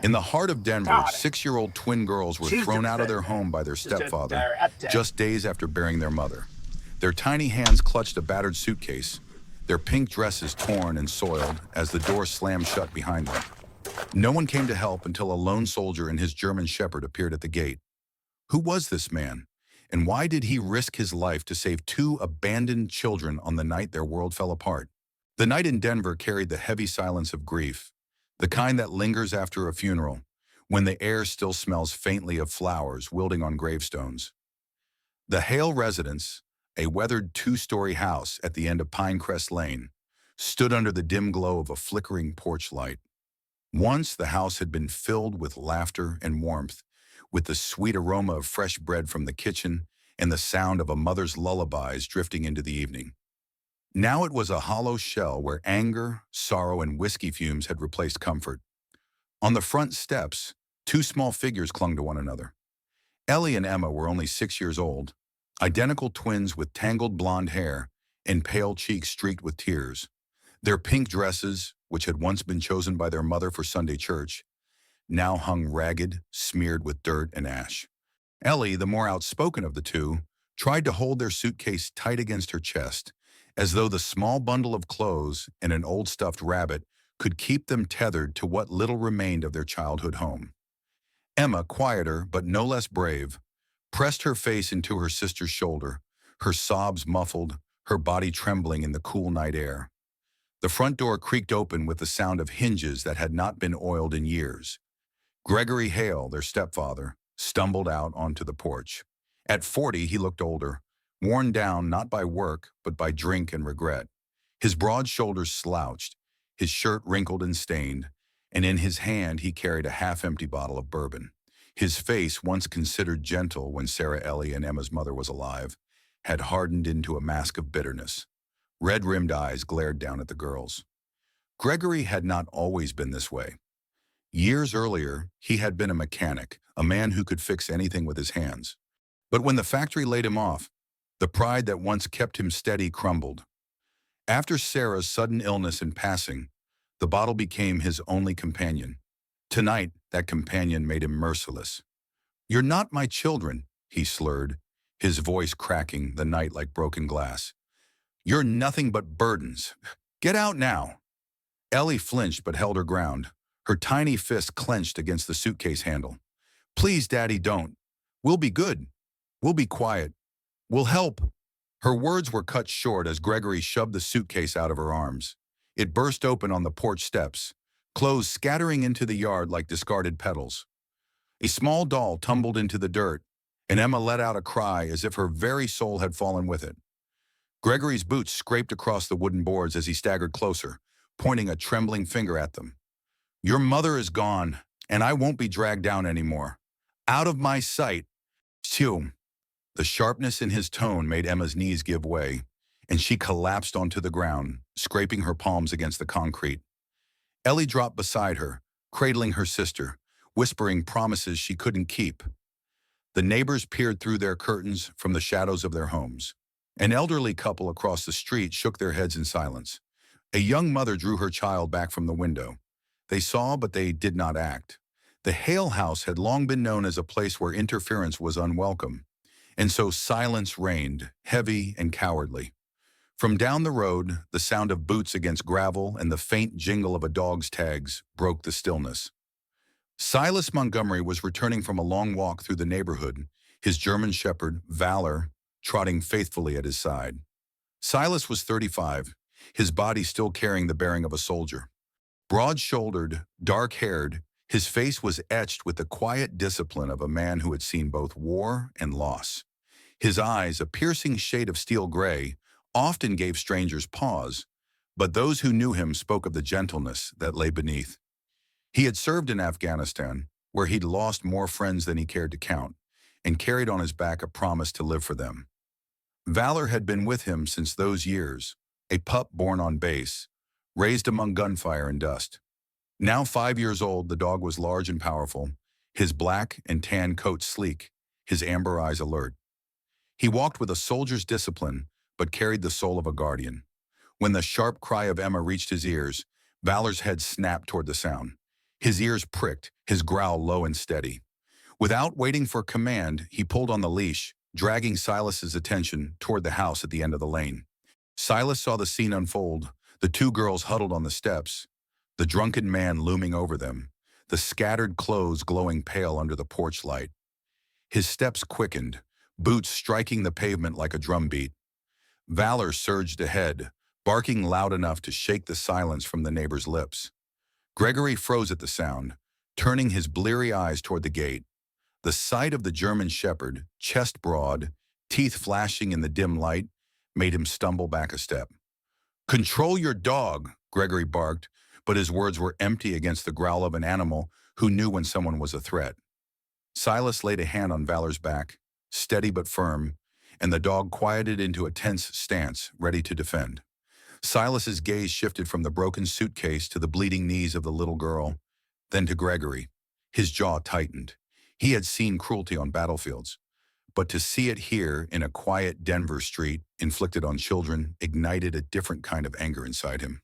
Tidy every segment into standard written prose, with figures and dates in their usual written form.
In the heart of Denver, God, 6-year-old twin girls were she's thrown out of just their home by their just a stepfather director. just days after burying their mother. Their tiny hands clutched a battered suitcase, their pink dresses torn and soiled as the door slammed shut behind them. No one came to help until a lone soldier and his German shepherd appeared at the gate. Who was this man? And why did he risk his life to save two abandoned children on the night their world fell apart? The night in Denver carried the heavy silence of grief, the kind that lingers after a funeral, when the air still smells faintly of flowers wilting on gravestones. The Hale residence, a weathered two-story house at the end of Pinecrest Lane, stood under the dim glow of a flickering porch light. Once the house had been filled with laughter and warmth, with the sweet aroma of fresh bread from the kitchen and the sound of a mother's lullabies drifting into the evening. Now it was a hollow shell where anger, sorrow, and whiskey fumes had replaced comfort. On the front steps, two small figures clung to one another. Ellie and Emma were only 6 years old, identical twins with tangled blonde hair and pale cheeks streaked with tears. Their pink dresses, which had once been chosen by their mother for Sunday church, now hung ragged, smeared with dirt and ash. Ellie, the more outspoken of the two, tried to hold their suitcase tight against her chest, as though the small bundle of clothes and an old stuffed rabbit could keep them tethered to what little remained of their childhood home. Emma, quieter but no less brave, pressed her face into her sister's shoulder, her sobs muffled, her body trembling in the cool night air. The front door creaked open with the sound of hinges that had not been oiled in years. Gregory Hale, their stepfather, stumbled out onto the porch. At 40, he looked older, worn down not by work but by drink and regret. His broad shoulders slouched, his shirt wrinkled and stained, and in his hand he carried a half-empty bottle of bourbon. His face, once considered gentle when Sarah Ellie and Emma's mother was alive, had hardened into a mask of bitterness. Red-rimmed eyes glared down at the girls. Gregory had not always been this way. Years earlier, he had been a mechanic, a man who could fix anything with his hands. But when the factory laid him off, the pride that once kept him steady crumbled. After Sarah's sudden illness and passing, the bottle became his only companion. Tonight, that companion made him merciless. "You're not my children," he slurred, his voice cracking the night like broken glass. "You're nothing but burdens. Get out now." Ellie flinched but held her ground, her tiny fist clenched against the suitcase handle. "Please, Daddy, don't. We'll be good. We'll be quiet. We'll help." Her words were cut short as Gregory shoved the suitcase out of her arms. It burst open on the porch steps, clothes scattering into the yard like discarded petals. A small doll tumbled into the dirt, and Emma let out a cry as if her very soul had fallen with it. Gregory's boots scraped across the wooden boards as he staggered closer, pointing a trembling finger at them. "Your mother is gone, and I won't be dragged down anymore. Out of my sight." Phew. The sharpness in his tone made Emma's knees give way, and she collapsed onto the ground, scraping her palms against the concrete. Ellie dropped beside her, cradling her sister, whispering promises she couldn't keep. The neighbors peered through their curtains from the shadows of their homes. An elderly couple across the street shook their heads in silence. A young mother drew her child back from the window. They saw, but they did not act. The Hale house had long been known as a place where interference was unwelcome, and so silence reigned, heavy and cowardly. From down the road, the sound of boots against gravel and the faint jingle of a dog's tags broke the stillness. Silas Montgomery was returning from a long walk through the neighborhood, his German shepherd, Valor, trotting faithfully at his side. Silas was 35, his body still carrying the bearing of a soldier. Broad-shouldered, dark-haired, his face was etched with the quiet discipline of a man who had seen both war and loss. His eyes, a piercing shade of steel gray, often gave strangers pause, but those who knew him spoke of the gentleness that lay beneath. He had served in Afghanistan, where he'd lost more friends than he cared to count, and carried on his back a promise to live for them. Valor had been with him since those years, a pup born on base, raised among gunfire and dust. Now 5 years old, the dog was large and powerful, his black and tan coat sleek, his amber eyes alert. He walked with a soldier's discipline, but carried the soul of a guardian. When the sharp cry of Emma reached his ears, Valor's head snapped toward the sound. His ears pricked, his growl low and steady. Without waiting for command, he pulled on the leash, dragging Silas's attention toward the house at the end of the lane. Silas saw the scene unfold, the two girls huddled on the steps, the drunken man looming over them, the scattered clothes glowing pale under the porch light. His steps quickened, boots striking the pavement like a drumbeat. Valor surged ahead, barking loud enough to shake the silence from the neighbor's lips. Gregory froze at the sound, turning his bleary eyes toward the gate. The sight of the German shepherd, chest broad, teeth flashing in the dim light, made him stumble back a step. "Control your dog," Gregory barked, but his words were empty against the growl of an animal who knew when someone was a threat. Silas laid a hand on Valor's back, steady but firm, and the dog quieted into a tense stance, ready to defend. Silas's gaze shifted from the broken suitcase to the bleeding knees of the little girl, then to Gregory. His jaw tightened. He had seen cruelty on battlefields, but to see it here in a quiet Denver street inflicted on children ignited a different kind of anger inside him.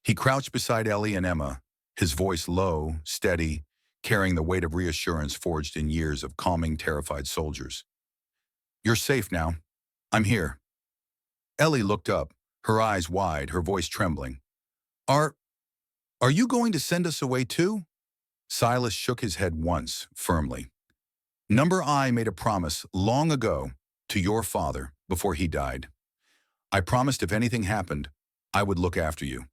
He crouched beside Ellie and Emma, his voice low, steady, carrying the weight of reassurance forged in years of calming terrified soldiers. "You're safe now. I'm here." Ellie looked up, her eyes wide, her voice trembling. Are you going to send us away too?" Silas shook his head once, firmly. "Number I made a promise long ago to your father before he died. I promised if anything happened, I would look after you."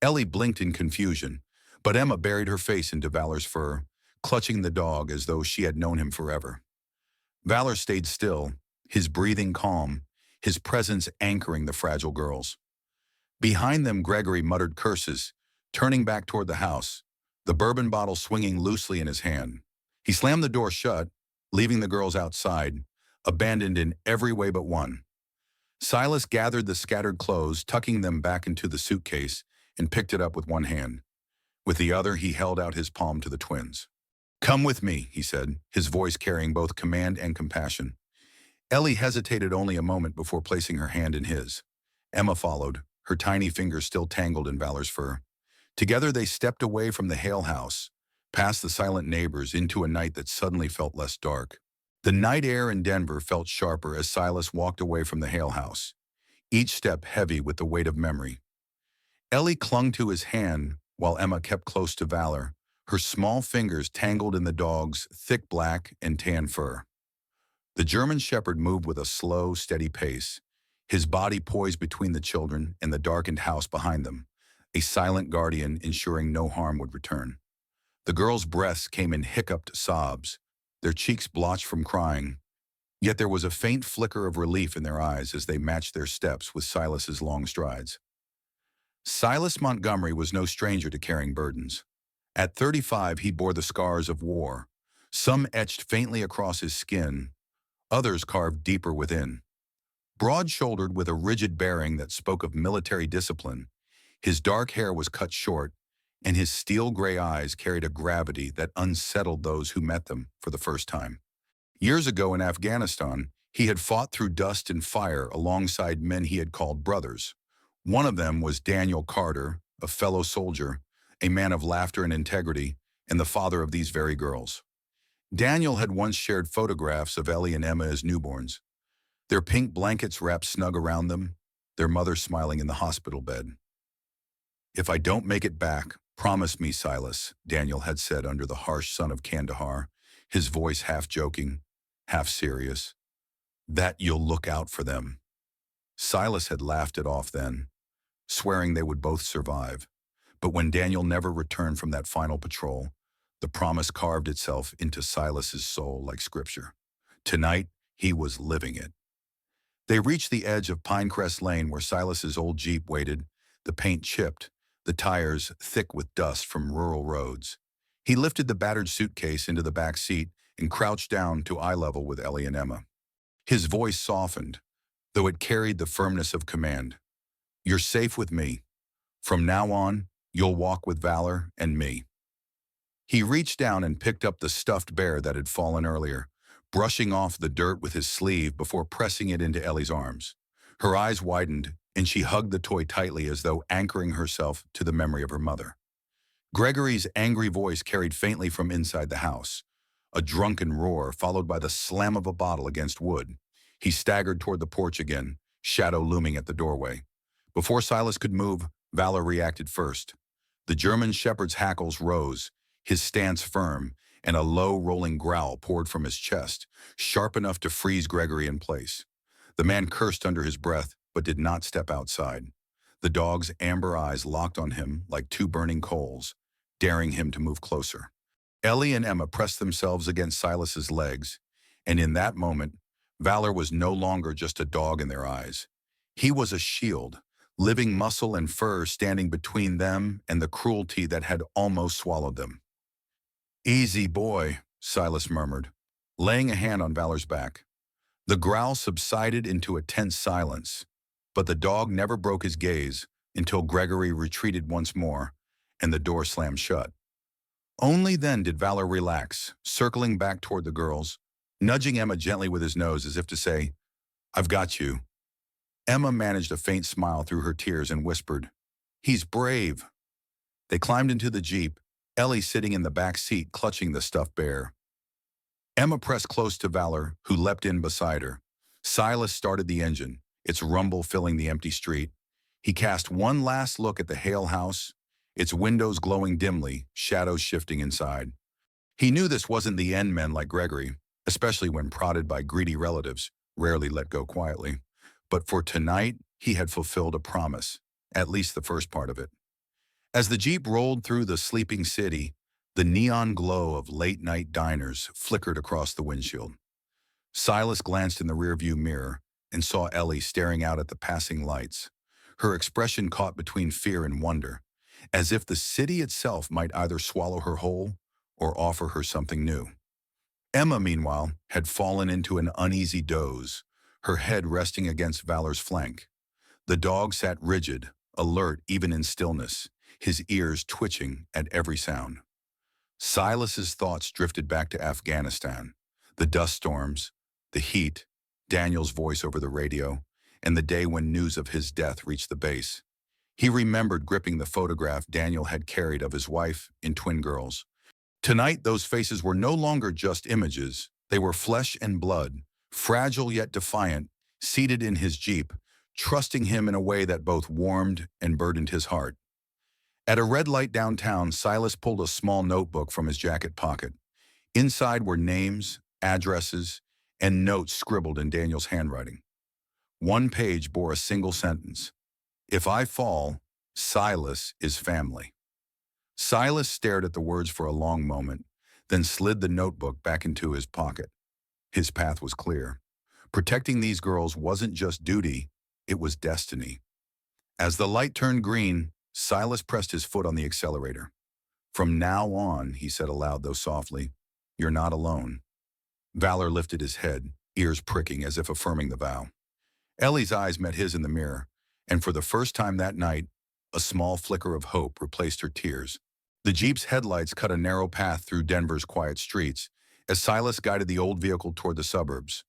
Ellie blinked in confusion, but Emma buried her face into Valor's fur, clutching the dog as though she had known him forever. Valor stayed still, his breathing calm, his presence anchoring the fragile girls. Behind them, Gregory muttered curses, turning back toward the house, the bourbon bottle swinging loosely in his hand. He slammed the door shut, leaving the girls outside, abandoned in every way but one. Silas gathered the scattered clothes, tucking them back into the suitcase, and picked it up with one hand. With the other, he held out his palm to the twins. "Come with me," he said, his voice carrying both command and compassion. Ellie hesitated only a moment before placing her hand in his. Emma followed, her tiny fingers still tangled in Valor's fur. Together they stepped away from the Hale house, past the silent neighbors, into a night that suddenly felt less dark. The night air in Denver felt sharper as Silas walked away from the Hale house, each step heavy with the weight of memory. Ellie clung to his hand while Emma kept close to Valor, her small fingers tangled in the dog's thick black and tan fur. The German shepherd moved with a slow, steady pace, his body poised between the children and the darkened house behind them, a silent guardian ensuring no harm would return. The girls' breaths came in hiccuped sobs, their cheeks blotched from crying, yet there was a faint flicker of relief in their eyes as they matched their steps with Silas's long strides. Silas Montgomery was no stranger to carrying burdens. At 35, he bore the scars of war, some etched faintly across his skin, others carved deeper within. Broad-shouldered with a rigid bearing that spoke of military discipline, his dark hair was cut short, and his steel-gray eyes carried a gravity that unsettled those who met them for the first time. Years ago in Afghanistan, he had fought through dust and fire alongside men he had called brothers. One of them was Daniel Carter, a fellow soldier, a man of laughter and integrity, and the father of these very girls. Daniel had once shared photographs of Ellie and Emma as newborns, their pink blankets wrapped snug around them, their mother smiling in the hospital bed. "If I don't make it back, promise me, Silas," Daniel had said under the harsh sun of Kandahar, his voice half joking, half serious, "that you'll look out for them." Silas had laughed it off then, swearing they would both survive. But when Daniel never returned from that final patrol, the promise carved itself into Silas's soul like scripture. Tonight, he was living it. They reached the edge of Pinecrest Lane where Silas's old Jeep waited, the paint chipped, the tires thick with dust from rural roads. He lifted the battered suitcase into the back seat and crouched down to eye level with Ellie and Emma. His voice softened, though it carried the firmness of command. "You're safe with me. From now on, you'll walk with Valor and me." He reached down and picked up the stuffed bear that had fallen earlier, brushing off the dirt with his sleeve before pressing it into Ellie's arms. Her eyes widened, and she hugged the toy tightly as though anchoring herself to the memory of her mother. Gregory's angry voice carried faintly from inside the house, a drunken roar followed by the slam of a bottle against wood. He staggered toward the porch again, shadow looming at the doorway. Before Silas could move, Valor reacted first. The German shepherd's hackles rose, his stance firm, and a low, rolling growl poured from his chest, sharp enough to freeze Gregory in place. The man cursed under his breath, but did not step outside. The dog's amber eyes locked on him like two burning coals, daring him to move closer. Ellie and Emma pressed themselves against Silas's legs, and in that moment, Valor was no longer just a dog in their eyes. He was a shield, living muscle and fur standing between them and the cruelty that had almost swallowed them. "Easy, boy," Silas murmured, laying a hand on Valor's back. The growl subsided into a tense silence, but the dog never broke his gaze until Gregory retreated once more and the door slammed shut. Only then did Valor relax, circling back toward the girls, nudging Emma gently with his nose as if to say, "I've got you." Emma managed a faint smile through her tears and whispered, "He's brave." They climbed into the Jeep, Ellie sitting in the back seat clutching the stuffed bear. Emma pressed close to Valor, who leapt in beside her. Silas started the engine, its rumble filling the empty street. He cast one last look at the Hale house, its windows glowing dimly, shadows shifting inside. He knew this wasn't the end. Men like Gregory, especially when prodded by greedy relatives, rarely let go quietly. But for tonight, he had fulfilled a promise, at least the first part of it. As the Jeep rolled through the sleeping city, the neon glow of late-night diners flickered across the windshield. Silas glanced in the rearview mirror and saw Ellie staring out at the passing lights, her expression caught between fear and wonder, as if the city itself might either swallow her whole or offer her something new. Emma, meanwhile, had fallen into an uneasy doze, her head resting against Valor's flank. The dog sat rigid, alert even in stillness, his ears twitching at every sound. Silas's thoughts drifted back to Afghanistan, the dust storms, the heat, Daniel's voice over the radio, and the day when news of his death reached the base. He remembered gripping the photograph Daniel had carried of his wife and twin girls. Tonight, those faces were no longer just images. They were flesh and blood, fragile yet defiant, seated in his Jeep, trusting him in a way that both warmed and burdened his heart. At a red light downtown, Silas pulled a small notebook from his jacket pocket. Inside were names, addresses, and notes scribbled in Daniel's handwriting. One page bore a single sentence: "If I fall, Silas is family." Silas stared at the words for a long moment, then slid the notebook back into his pocket. His path was clear. Protecting these girls wasn't just duty, it was destiny. As the light turned green, Silas pressed his foot on the accelerator. "From now on," he said aloud though softly, "you're not alone." Valor lifted his head, ears pricking as if affirming the vow. Ellie's eyes met his in the mirror, and for the first time that night, a small flicker of hope replaced her tears. The Jeep's headlights cut a narrow path through Denver's quiet streets as Silas guided the old vehicle toward the suburbs.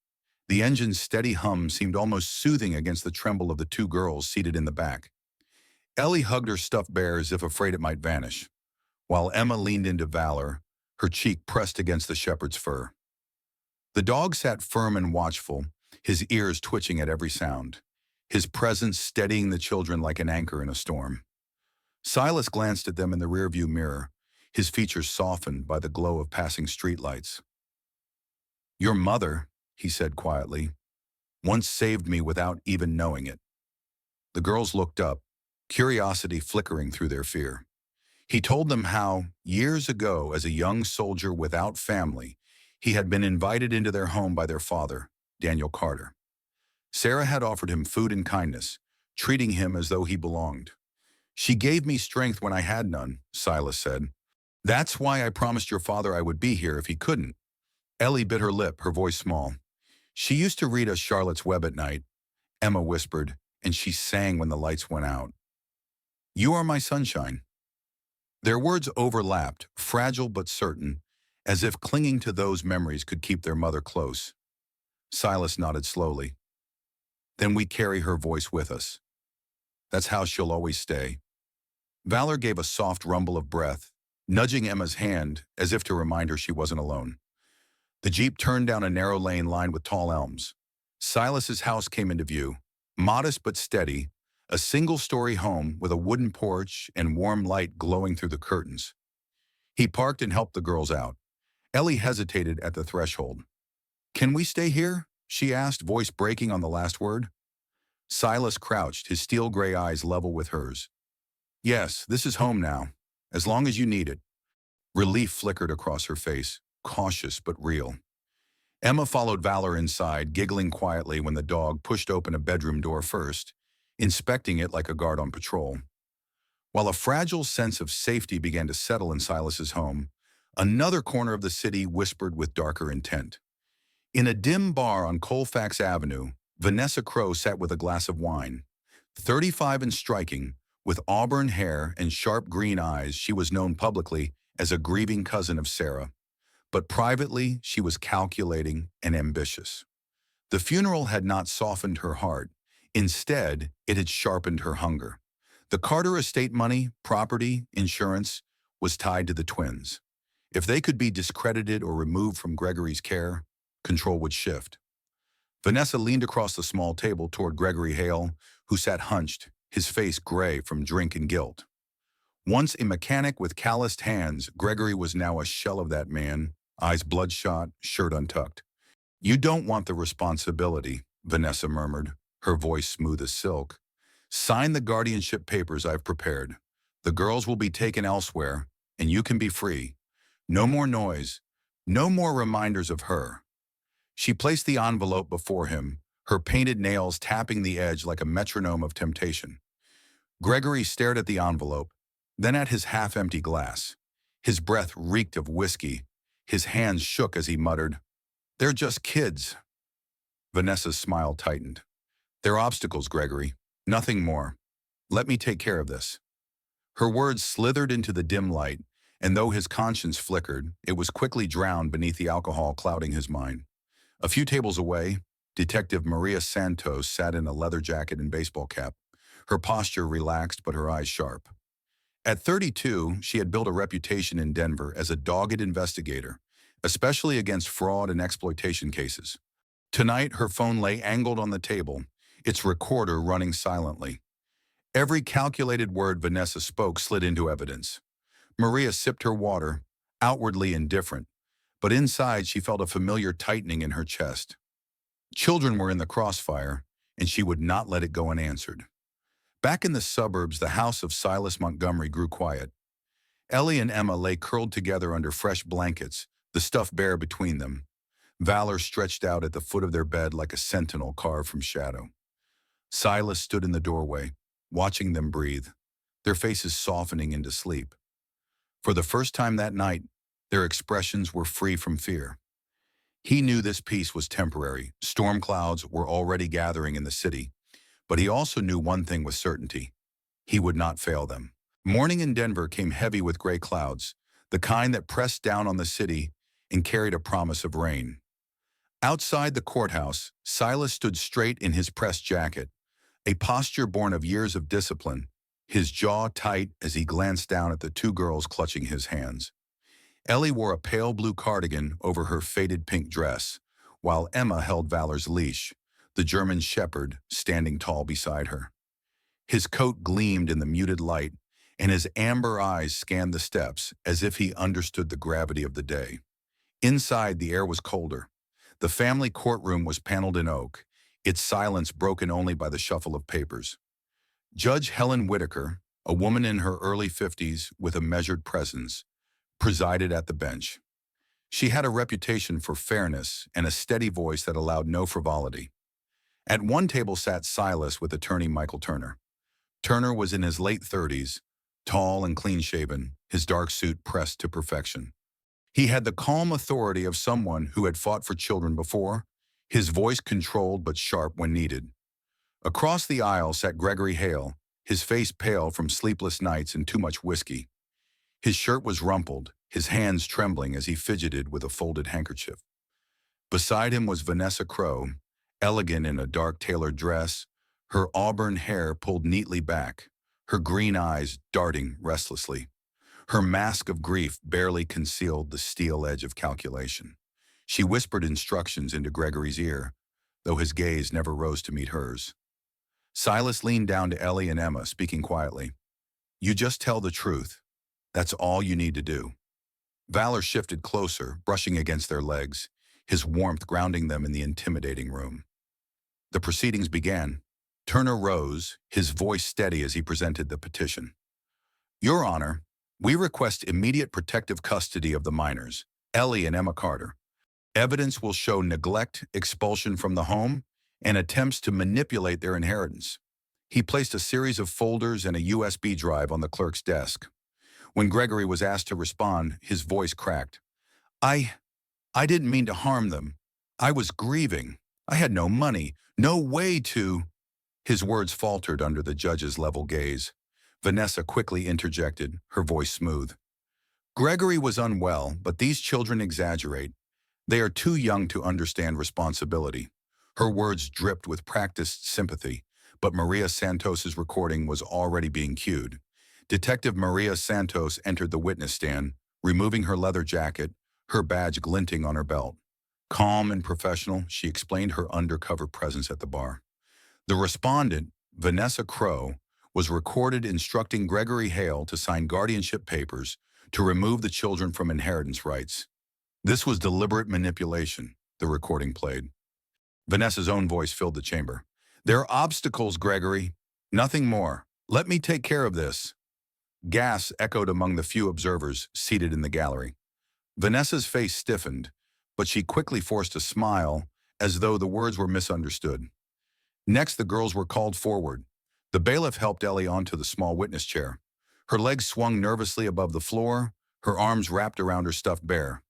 The engine's steady hum seemed almost soothing against the tremble of the two girls seated in the back. Ellie hugged her stuffed bear as if afraid it might vanish, while Emma leaned into Valor, her cheek pressed against the shepherd's fur. The dog sat firm and watchful, his ears twitching at every sound, his presence steadying the children like an anchor in a storm. Silas glanced at them in the rearview mirror, his features softened by the glow of passing streetlights. "Your mother," he said quietly, "once saved me without even knowing it." The girls looked up, curiosity flickering through their fear. He told them how, years ago, as a young soldier without family, he had been invited into their home by their father, Daniel Carter. Sarah had offered him food and kindness, treating him as though he belonged. "She gave me strength when I had none," Silas said. "That's why I promised your father I would be here if he couldn't." Ellie bit her lip, her voice small. "She used to read us Charlotte's Web at night," Emma whispered, "and she sang when the lights went out. You are my sunshine." Their words overlapped, fragile but certain, as if clinging to those memories could keep their mother close. Silas nodded slowly. "Then we carry her voice with us. That's how she'll always stay." Valor gave a soft rumble of breath, nudging Emma's hand as if to remind her she wasn't alone. The Jeep turned down a narrow lane lined with tall elms. Silas's house came into view, modest but steady, a single-story home with a wooden porch and warm light glowing through the curtains. He parked and helped the girls out. Ellie hesitated at the threshold. "Can we stay here?" she asked, voice breaking on the last word. Silas crouched, his steel gray eyes level with hers. "Yes, this is home now, as long as you need it." Relief flickered across her face, cautious but real. Emma followed Valor inside, giggling quietly when the dog pushed open a bedroom door first, inspecting it like a guard on patrol. While a fragile sense of safety began to settle in Silas's home, another corner of the city whispered with darker intent. In a dim bar on Colfax Avenue, Vanessa Crowe sat with a glass of wine. 35 and striking, with auburn hair and sharp green eyes, she was known publicly as a grieving cousin of Sarah. But privately, she was calculating and ambitious. The funeral had not softened her heart. Instead, it had sharpened her hunger. The Carter estate money, property, insurance was tied to the twins. If they could be discredited or removed from Gregory's care, control would shift. Vanessa leaned across the small table toward Gregory Hale, who sat hunched, his face gray from drink and guilt. Once a mechanic with calloused hands, Gregory was now a shell of that man, eyes bloodshot, shirt untucked. "You don't want the responsibility," Vanessa murmured, her voice smooth as silk. "Sign the guardianship papers I've prepared. The girls will be taken elsewhere, and you can be free. No more noise, no more reminders of her." She placed the envelope before him, her painted nails tapping the edge like a metronome of temptation. Gregory stared at the envelope, then at his half-empty glass. His breath reeked of whiskey. His hands shook as he muttered, "They're just kids." Vanessa's smile tightened. "They're obstacles, Gregory. Nothing more. Let me take care of this." Her words slithered into the dim light, and though his conscience flickered, it was quickly drowned beneath the alcohol clouding his mind. A few tables away, Detective Maria Santos sat in a leather jacket and baseball cap, her posture relaxed but her eyes sharp. At 32, she had built a reputation in Denver as a dogged investigator, especially against fraud and exploitation cases. Tonight, her phone lay angled on the table, its recorder running silently. Every calculated word Vanessa spoke slid into evidence. Maria sipped her water, outwardly indifferent, but inside she felt a familiar tightening in her chest. Children were in the crossfire, and she would not let it go unanswered. Back in the suburbs, the house of Silas Montgomery grew quiet. Ellie and Emma lay curled together under fresh blankets, the stuffed bear between them. Valor stretched out at the foot of their bed like a sentinel carved from shadow. Silas stood in the doorway, watching them breathe, their faces softening into sleep. For the first time that night, their expressions were free from fear. He knew this peace was temporary. Storm clouds were already gathering in the city. But he also knew one thing with certainty. He would not fail them. Morning in Denver came heavy with gray clouds, the kind that pressed down on the city and carried a promise of rain. Outside the courthouse, Silas stood straight in his pressed jacket, a posture born of years of discipline, his jaw tight as he glanced down at the two girls clutching his hands. Ellie wore a pale blue cardigan over her faded pink dress, while Emma held Valor's leash, the German shepherd standing tall beside her. His coat gleamed in the muted light, and his amber eyes scanned the steps as if he understood the gravity of the day. Inside, the air was colder. The family courtroom was paneled in oak, its silence broken only by the shuffle of papers. Judge Helen Whitaker, a woman in her early 50s with a measured presence, presided at the bench. She had a reputation for fairness and a steady voice that allowed no frivolity. At one table sat Silas with attorney Michael Turner. Turner was in his late 30s, tall and clean-shaven, his dark suit pressed to perfection. He had the calm authority of someone who had fought for children before, his voice controlled but sharp when needed. Across the aisle sat Gregory Hale, his face pale from sleepless nights and too much whiskey. His shirt was rumpled, his hands trembling as he fidgeted with a folded handkerchief. Beside him was Vanessa Crowe, elegant in a dark tailored dress, her auburn hair pulled neatly back, her green eyes darting restlessly. Her mask of grief barely concealed the steel edge of calculation. She whispered instructions into Gregory's ear, though his gaze never rose to meet hers. Silas leaned down to Ellie and Emma, speaking quietly. You just tell the truth. That's all you need to do. Valor shifted closer, brushing against their legs, his warmth grounding them in the intimidating room. The proceedings began. Turner rose, his voice steady as he presented the petition. Your Honor, we request immediate protective custody of the minors, Ellie and Emma Carter. Evidence will show neglect, expulsion from the home, and attempts to manipulate their inheritance. He placed a series of folders and a USB drive on the clerk's desk. When Gregory was asked to respond, his voice cracked. I didn't mean to harm them. I was grieving. I had no money, no way to... His words faltered under the judge's level gaze. Vanessa quickly interjected, her voice smooth. Gregory was unwell, but these children exaggerate. They are too young to understand responsibility. Her words dripped with practiced sympathy, but Maria Santos's recording was already being cued. Detective Maria Santos entered the witness stand, removing her leather jacket, her badge glinting on her belt. Calm and professional, she explained her undercover presence at the bar. The respondent, Vanessa Crow, was recorded instructing Gregory Hale to sign guardianship papers to remove the children from inheritance rights. This was deliberate manipulation, the recording played. Vanessa's own voice filled the chamber. There are obstacles, Gregory. Nothing more. Let me take care of this. Gas echoed among the few observers seated in the gallery. Vanessa's face stiffened, but she quickly forced a smile as though the words were misunderstood. Next, the girls were called forward. The bailiff helped Ellie onto the small witness chair. Her legs swung nervously above the floor, her arms wrapped around her stuffed bear.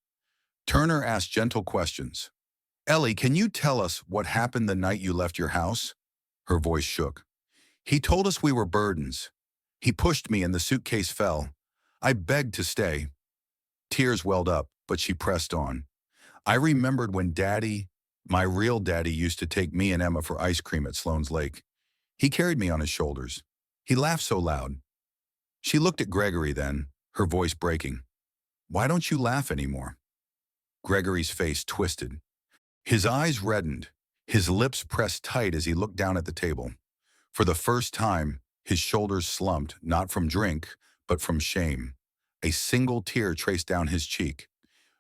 Turner asked gentle questions. Ellie, can you tell us what happened the night you left your house? Her voice shook. He told us we were burdens. He pushed me and the suitcase fell. I begged to stay. Tears welled up, but she pressed on. I remembered when Daddy, my real daddy, used to take me and Emma for ice cream at Sloan's Lake. He carried me on his shoulders. He laughed so loud. She looked at Gregory then, her voice breaking. Why don't you laugh anymore? Gregory's face twisted. His eyes reddened, his lips pressed tight as he looked down at the table. For the first time, his shoulders slumped, not from drink, but from shame. A single tear traced down his cheek.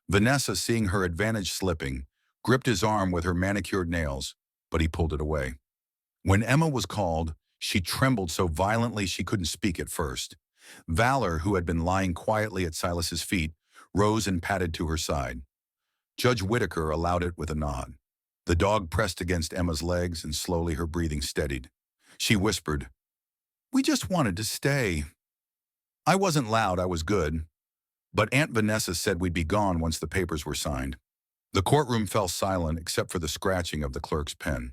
Vanessa, seeing her advantage slipping, gripped his arm with her manicured nails, but he pulled it away. When Emma was called, she trembled so violently she couldn't speak at first. Valor, who had been lying quietly at Silas's feet, rose and padded to her side. Judge Whitaker allowed it with a nod. The dog pressed against Emma's legs and slowly her breathing steadied. She whispered, We just wanted to stay. I wasn't loud, I was good. But Aunt Vanessa said we'd be gone once the papers were signed. The courtroom fell silent except for the scratching of the clerk's pen.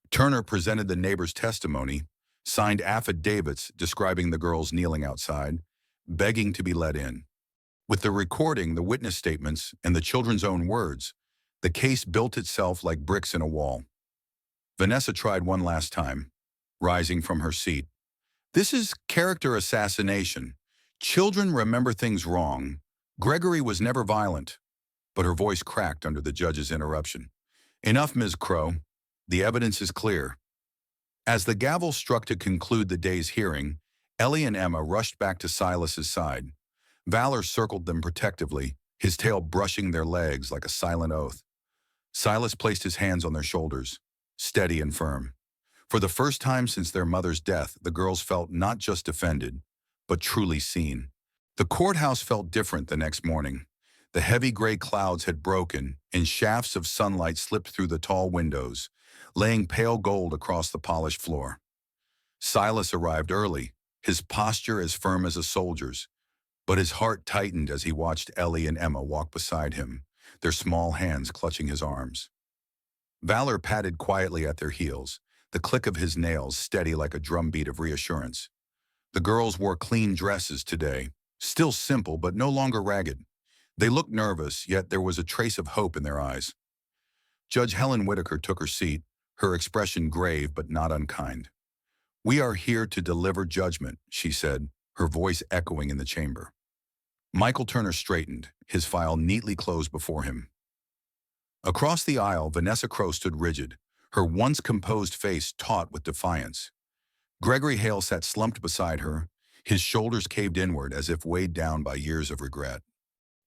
Turner presented the neighbor's testimony, signed affidavits describing the girls kneeling outside, begging to be let in. With the recording, the witness statements, and the children's own words, the case built itself like bricks in a wall. Vanessa tried one last time, rising from her seat. This is character assassination. Children remember things wrong. Gregory was never violent. But her voice cracked under the judge's interruption. Enough, Ms. Crow. The evidence is clear. As the gavel struck to conclude the day's hearing, Ellie and Emma rushed back to Silas's side. Valor circled them protectively, his tail brushing their legs like a silent oath. Silas placed his hands on their shoulders, steady and firm. For the first time since their mother's death, the girls felt not just defended, but truly seen. The courthouse felt different the next morning. The heavy gray clouds had broken, and shafts of sunlight slipped through the tall windows, laying pale gold across the polished floor. Silas arrived early, his posture as firm as a soldier's, but his heart tightened as he watched Ellie and Emma walk beside him, their small hands clutching his arms. Valor padded quietly at their heels, the click of his nails steady like a drumbeat of reassurance. The girls wore clean dresses today, still simple but no longer ragged. They looked nervous, yet there was a trace of hope in their eyes. Judge Helen Whitaker took her seat, her expression grave but not unkind. "We are here to deliver judgment," she said, her voice echoing in the chamber. Michael Turner straightened, his file neatly closed before him. Across the aisle, Vanessa Crowe stood rigid, her once composed face taut with defiance. Gregory Hale sat slumped beside her, his shoulders caved inward as if weighed down by years of regret.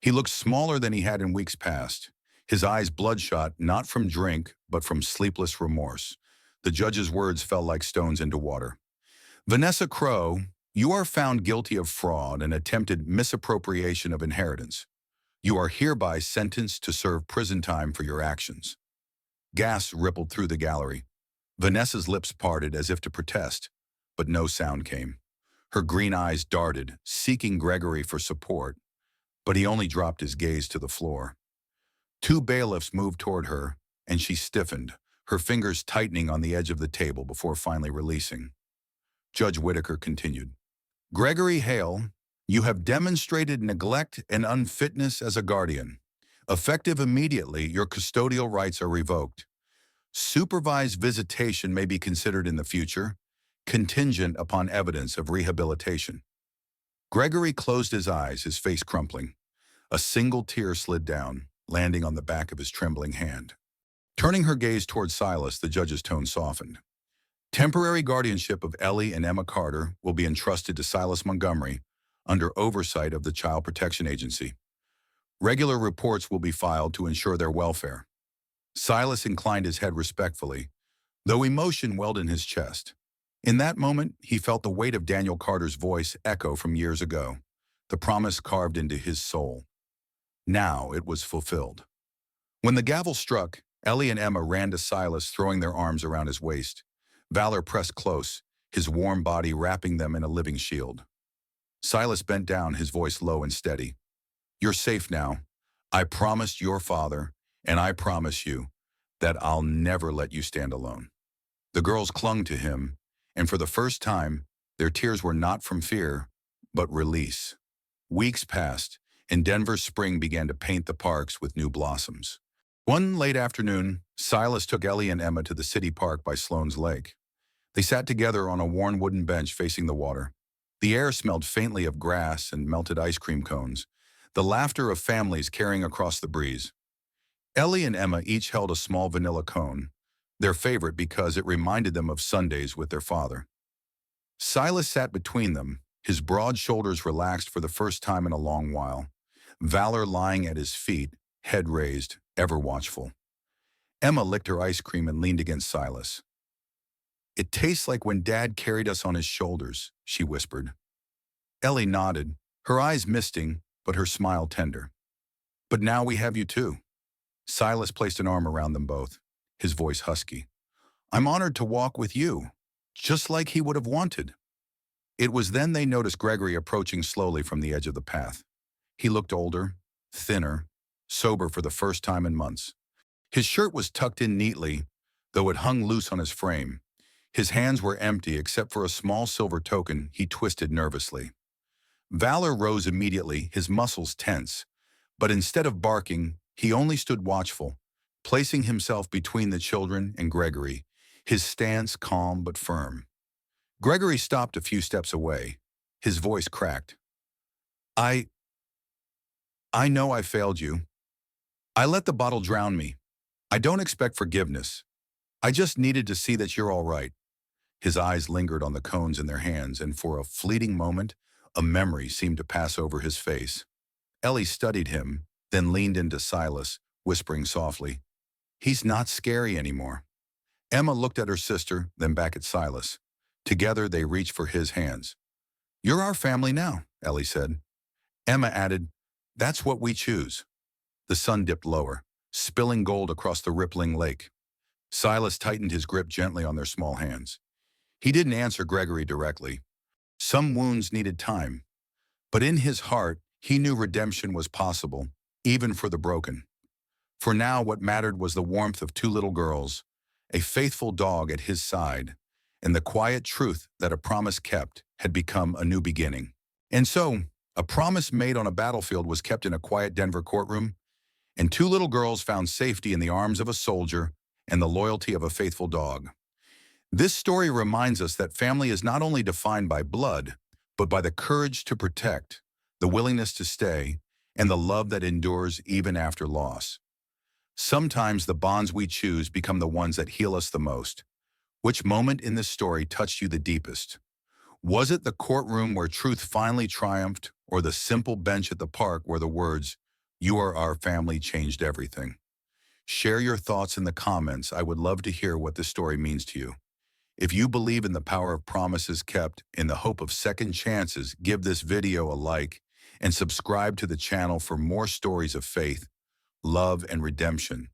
He looked smaller than he had in weeks past, his eyes bloodshot not from drink but from sleepless remorse. The judge's words fell like stones into water. "Vanessa Crowe, you are found guilty of fraud and attempted misappropriation of inheritance. You are hereby sentenced to serve prison time for your actions." Gasps rippled through the gallery. Vanessa's lips parted as if to protest, but no sound came. Her green eyes darted, seeking Gregory for support, but he only dropped his gaze to the floor. Two bailiffs moved toward her, and she stiffened, her fingers tightening on the edge of the table before finally releasing. Judge Whitaker continued, "Gregory Hale, you have demonstrated neglect and unfitness as a guardian. Effective immediately, your custodial rights are revoked. Supervised visitation may be considered in the future, contingent upon evidence of rehabilitation." Gregory closed his eyes, his face crumpling. A single tear slid down, landing on the back of his trembling hand. Turning her gaze toward Silas, the judge's tone softened. "Temporary guardianship of Ellie and Emma Carter will be entrusted to Silas Montgomery under oversight of the Child Protection Agency. Regular reports will be filed to ensure their welfare." Silas inclined his head respectfully, though emotion welled in his chest. In that moment, he felt the weight of Daniel Carter's voice echo from years ago, the promise carved into his soul. Now it was fulfilled. When the gavel struck, Ellie and Emma ran to Silas, throwing their arms around his waist. Valor pressed close, his warm body wrapping them in a living shield. Silas bent down, his voice low and steady. "You're safe now. I promised your father, and I promise you, that I'll never let you stand alone." The girls clung to him, and for the first time, their tears were not from fear, but release. Weeks passed, and Denver's spring began to paint the parks with new blossoms. One late afternoon, Silas took Ellie and Emma to the city park by Sloan's Lake. They sat together on a worn wooden bench facing the water. The air smelled faintly of grass and melted ice cream cones, the laughter of families carrying across the breeze. Ellie and Emma each held a small vanilla cone, their favorite because it reminded them of Sundays with their father. Silas sat between them, his broad shoulders relaxed for the first time in a long while, Valor lying at his feet, head raised, ever watchful. Emma licked her ice cream and leaned against Silas. "It tastes like when Dad carried us on his shoulders," she whispered. Ellie nodded, her eyes misting, but her smile tender. "But now we have you too." Silas placed an arm around them both, his voice husky. "I'm honored to walk with you, just like he would have wanted." It was then they noticed Gregory approaching slowly from the edge of the path. He looked older, thinner, sober for the first time in months. His shirt was tucked in neatly, though it hung loose on his frame. His hands were empty except for a small silver token he twisted nervously. Valor rose immediately, his muscles tense, but instead of barking, he only stood watchful, placing himself between the children and Gregory, his stance calm but firm. Gregory stopped a few steps away, his voice cracked. I know I failed you. I let the bottle drown me. I don't expect forgiveness. I just needed to see that you're all right." His eyes lingered on the cones in their hands, and for a fleeting moment, a memory seemed to pass over his face. Ellie studied him, then leaned into Silas, whispering softly, "He's not scary anymore." Emma looked at her sister, then back at Silas. Together, they reached for his hands. "You're our family now," Ellie said. Emma added, "That's what we choose." The sun dipped lower, spilling gold across the rippling lake. Silas tightened his grip gently on their small hands. He didn't answer Gregory directly. Some wounds needed time, but in his heart, he knew redemption was possible, even for the broken. For now, what mattered was the warmth of two little girls, a faithful dog at his side, and the quiet truth that a promise kept had become a new beginning. And so, a promise made on a battlefield was kept in a quiet Denver courtroom, and two little girls found safety in the arms of a soldier and the loyalty of a faithful dog. This story reminds us that family is not only defined by blood, but by the courage to protect, the willingness to stay, and the love that endures even after loss. Sometimes the bonds we choose become the ones that heal us the most. Which moment in this story touched you the deepest? Was it the courtroom where truth finally triumphed, or the simple bench at the park where the words, "You are our family," changed everything? Share your thoughts in the comments. I would love to hear what this story means to you. If you believe in the power of promises kept, in the hope of second chances, give this video a like and subscribe to the channel for more stories of faith, love, and redemption.